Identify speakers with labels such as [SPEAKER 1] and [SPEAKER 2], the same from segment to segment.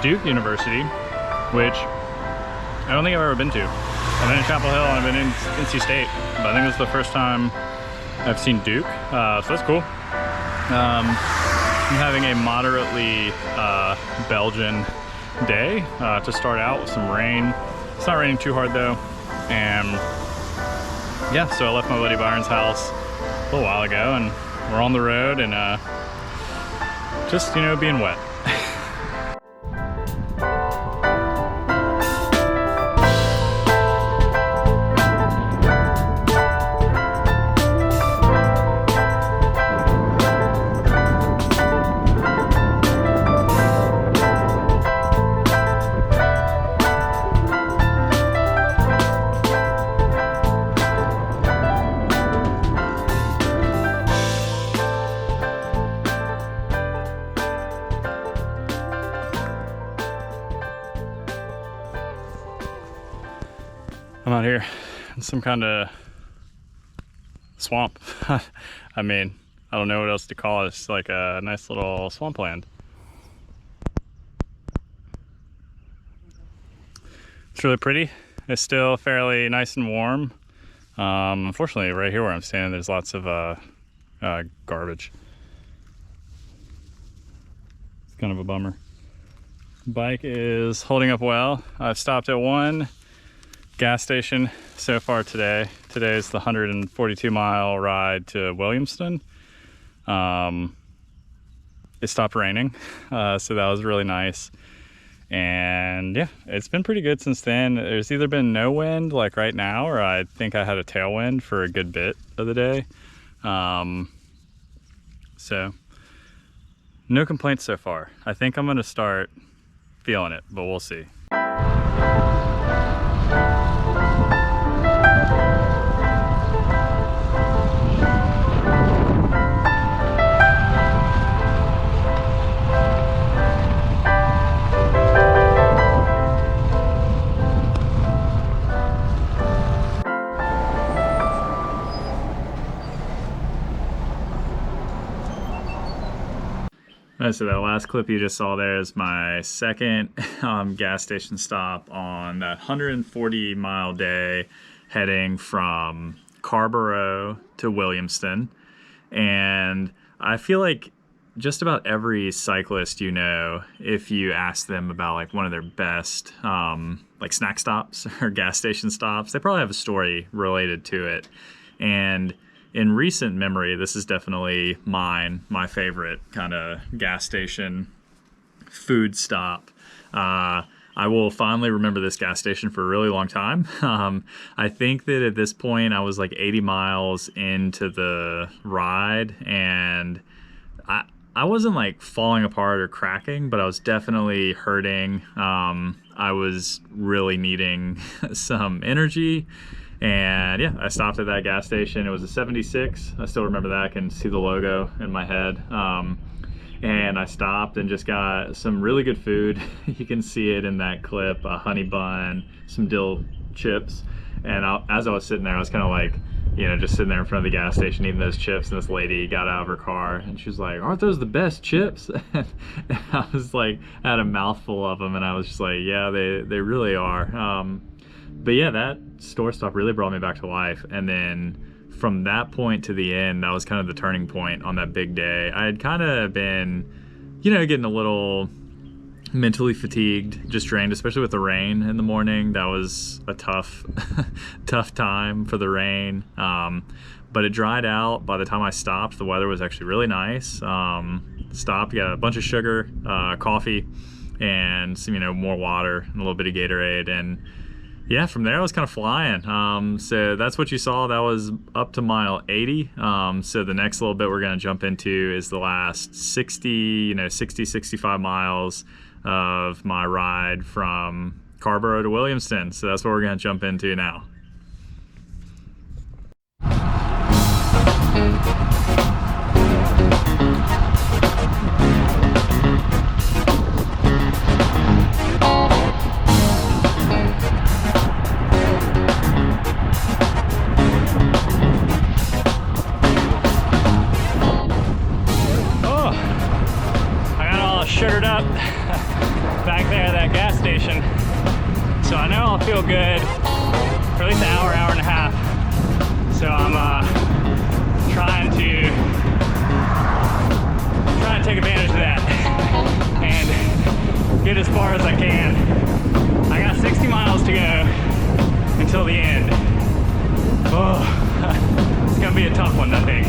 [SPEAKER 1] Duke University, which I don't think I've ever been to. I've been in Chapel Hill and I've been in NC State, but I think this is the first time I've seen Duke, so that's cool. I'm having a moderately Belgian day to start out with some rain. It's not raining too hard though, and yeah, so I left my buddy Byron's house a little while ago and we're on the road and just, you know, being wet. I'm out here in some kind of swamp. I mean, I don't know what else to call it. It's like a nice little swampland. It's really pretty. It's still fairly nice and warm. Unfortunately, right here where I'm standing, there's lots of garbage. It's kind of a bummer. Bike is holding up well. I've stopped at one gas station so far today. Today is the 142-mile ride to Williamston. It stopped raining, so that was really nice. And yeah, it's been pretty good since then. There's either been no wind like right now, or I think I had a tailwind for a good bit of the day. So no complaints so far. I think I'm gonna start feeling it, but we'll see. So that last clip you just saw there is my second gas station stop on that 140-mile day heading from Carborough to Williamston. And I feel like just about every cyclist, you know, if you ask them about like one of their best like snack stops or gas station stops, they probably have a story related to it. And in recent memory, this is definitely my favorite kind of gas station food stop. I will fondly remember this gas station for a really long time. I think that at this point I was like 80 miles into the ride, and I wasn't like falling apart or cracking, but I was definitely hurting. I was really needing some energy. And yeah, I stopped at that gas station. It was a 76. I still remember that. I can see the logo in my head. And I stopped and just got some really good food. You can see it in that clip, a honey bun, some dill chips. And as I was sitting there, I was kind of like, you know, just sitting there in front of the gas station eating those chips, and this lady got out of her car and she was like, "Aren't those the best chips?" And I was like, I had a mouthful of them, and I was just like, yeah, they really are. But yeah, that store stop really brought me back to life. And then from that point to the end, that was kind of the turning point on that big day. I had kind of been, you know, getting a little mentally fatigued, just drained, especially with the rain in the morning. That was a tough time for the rain. But it dried out by the time I stopped. The weather was actually really nice. Stopped, got a bunch of sugar, coffee, and some, you know, more water and a little bit of Gatorade. And yeah, from there I was kind of flying. So that's what you saw. That was up to mile 80. So the next little bit we're going to jump into is the last 60, 65 miles of my ride from Carborough to Williamston. So that's what we're going to jump into now. Sugared up back there.
[SPEAKER 2] So I know I'll feel good for at least an hour, hour and a half. So I'm trying to take advantage of that and get as far as I can. I got 60 miles to go until the end. Oh, it's gonna be a tough one, I think.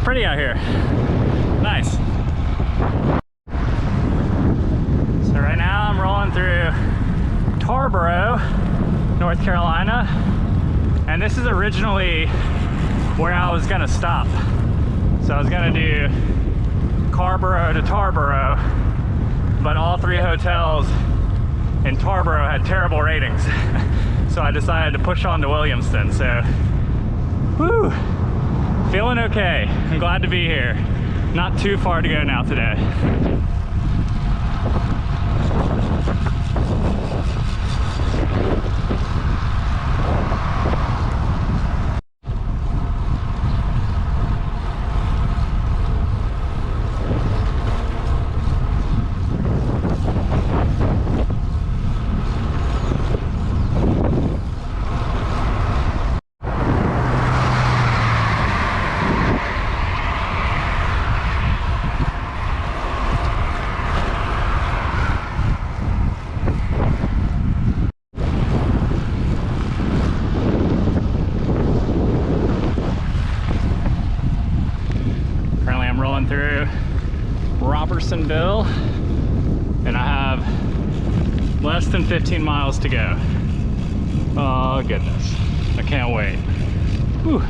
[SPEAKER 2] Pretty out here. Nice. So right now I'm rolling through Tarboro, North Carolina, and this is originally where I was gonna stop. So I was gonna do Carborough to Tarboro, but all 3 hotels in Tarboro had terrible ratings. So I decided to push on to Williamston. So, whew. Feeling okay. I'm glad to be here. Not too far to go now today. Through Robertsonville, and I have less than 15 miles to go. Oh goodness, I can't wait. Whew.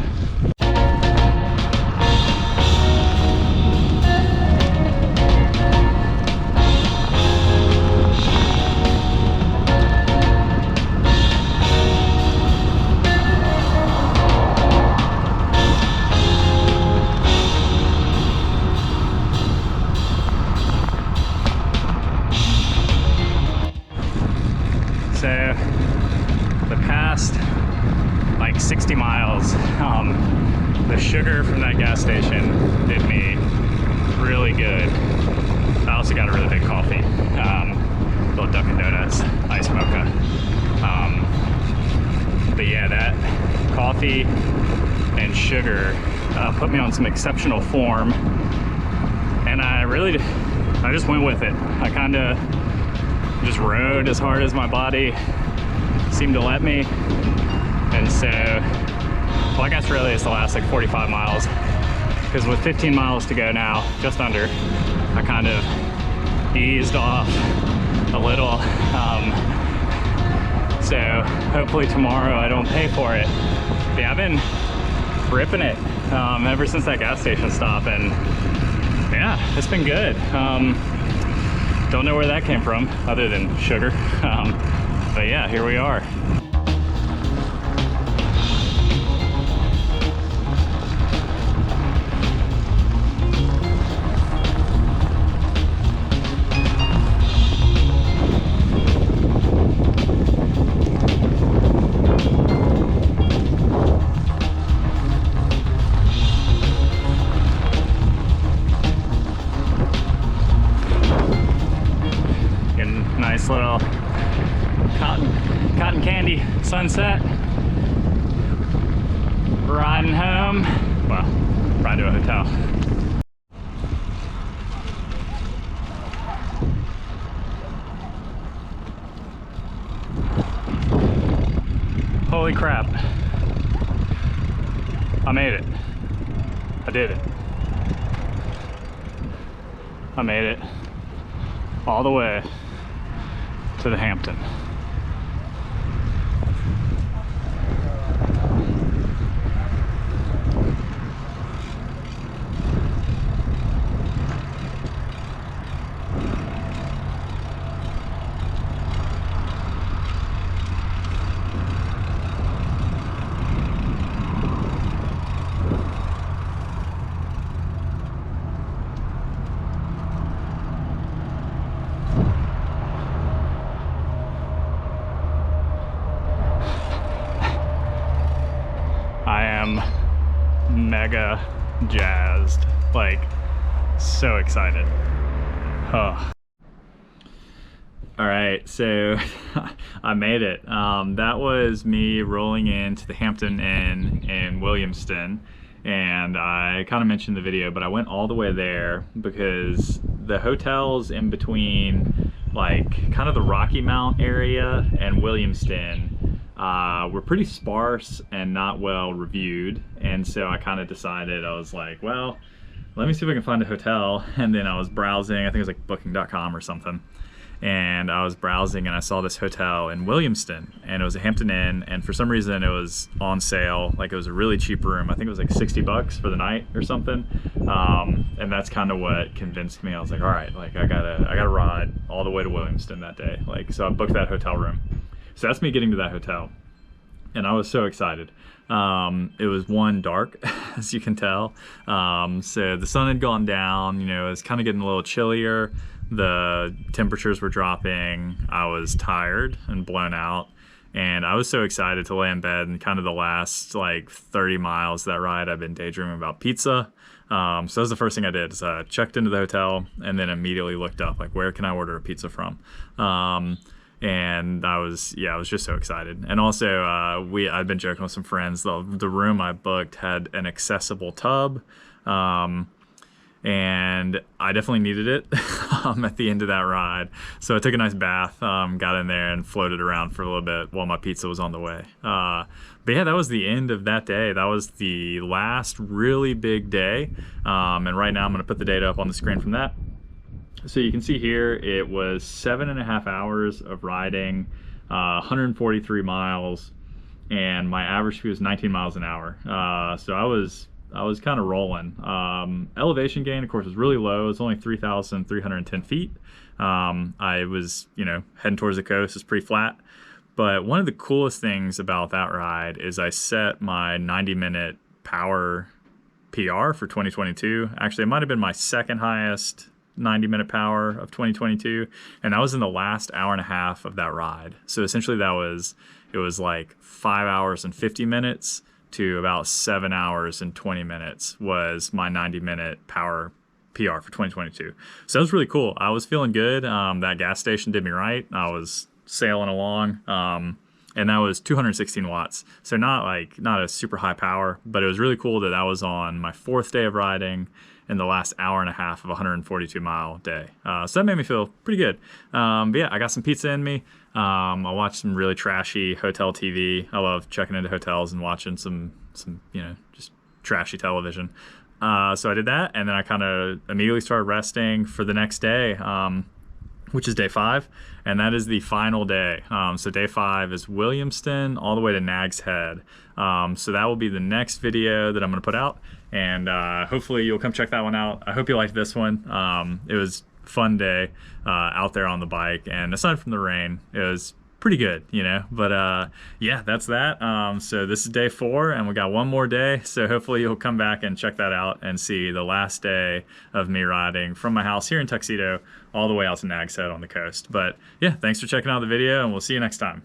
[SPEAKER 2] So the past like 60 miles, the sugar from that gas station did me really good. I also got a really big coffee, little Dunkin' Donuts ice mocha. But yeah, that coffee and sugar put me on some exceptional form, and I just went with it. I kind of just rode as hard as my body seemed to let me. And so, well, I guess really it's the last like 45 miles, because with 15 miles to go now, just under, I kind of eased off a little. So hopefully tomorrow I don't pay for it. But yeah, I've been ripping it ever since that gas station stop, and yeah, it's been good. Don't know where that came from other than sugar. But yeah, here we are. Nice little cotton candy sunset. Riding home. Well, riding to a hotel. Holy crap. I made it. I did it. I made it all the way to the Hampton. I am mega jazzed, like so excited. Oh. All right, so I made it. That was me rolling into the Hampton Inn in Williamston, and I kind of mentioned in the video, but I went all the way there because the hotels in between, like kind of the Rocky Mount area and Williamston, were pretty sparse and not well reviewed, and so I kind of decided, I was like, well, let me see if I can find a hotel. And then I was browsing, I think it was like booking.com or something, and I was browsing and I saw this hotel in Williamston, and it was a Hampton Inn, and for some reason it was on sale. Like, it was a really cheap room. I think it was like $60 for the night or something. And that's kind of what convinced me. I was like, all right, like I gotta ride all the way to Williamston that day. Like, so I booked that hotel room. So that's me getting to that hotel, and I was so excited. It was dark, as you can tell. So the sun had gone down, you know, it was kind of getting a little chillier. The temperatures were dropping. I was tired and blown out, and I was so excited to lay in bed. And kind of the last like 30 miles of that ride, I've been daydreaming about pizza. So that was the first thing I did, is I checked into the hotel and then immediately looked up, like, where can I order a pizza from? And I was just so excited. And also, I'd been joking with some friends. The room I booked had an accessible tub, and I definitely needed it at the end of that ride. So I took a nice bath, got in there and floated around for a little bit while my pizza was on the way. But yeah, that was the end of that day. That was the last really big day. And right now I'm gonna put the data up on the screen from that. So you can see here, it was 7.5 hours of riding, 143 miles, and my average speed was 19 miles an hour. So I was kind of rolling. Elevation gain, of course, was really low. It was only 3,310 feet. I was, heading towards the coast. It's pretty flat. But one of the coolest things about that ride is I set my 90-minute power PR for 2022. Actually, it might have been my second highest 90-minute power of 2022, and I was in the last hour and a half of that ride. So essentially it was like 5 hours and 50 minutes to about 7 hours and 20 minutes was my 90-minute power PR for 2022. So that was really cool. I was feeling good. That gas station did me right. I was sailing along, and that was 216 watts. So not a super high power, but it was really cool that was on my 4th day of riding in the last hour and a half of a 142-mile day. So that made me feel pretty good. But yeah, I got some pizza in me. I watched some really trashy hotel TV. I love checking into hotels and watching some just trashy television. So I did that, and then I kind of immediately started resting for the next day, which is day 5, and that is the final day. So day 5 is Williamston all the way to Nag's Head. So that will be the next video that I'm gonna put out, and hopefully you'll come check that one out. I hope you liked this one. It was a fun day out there on the bike, and aside from the rain, it was pretty good, but yeah, that's that. So this is day 4, and we got one more day, so hopefully you'll come back and check that out and see the last day of me riding from my house here in Tuxedo all the way out to Nag's Head on the coast. But yeah, thanks for checking out the video, and we'll see you next time.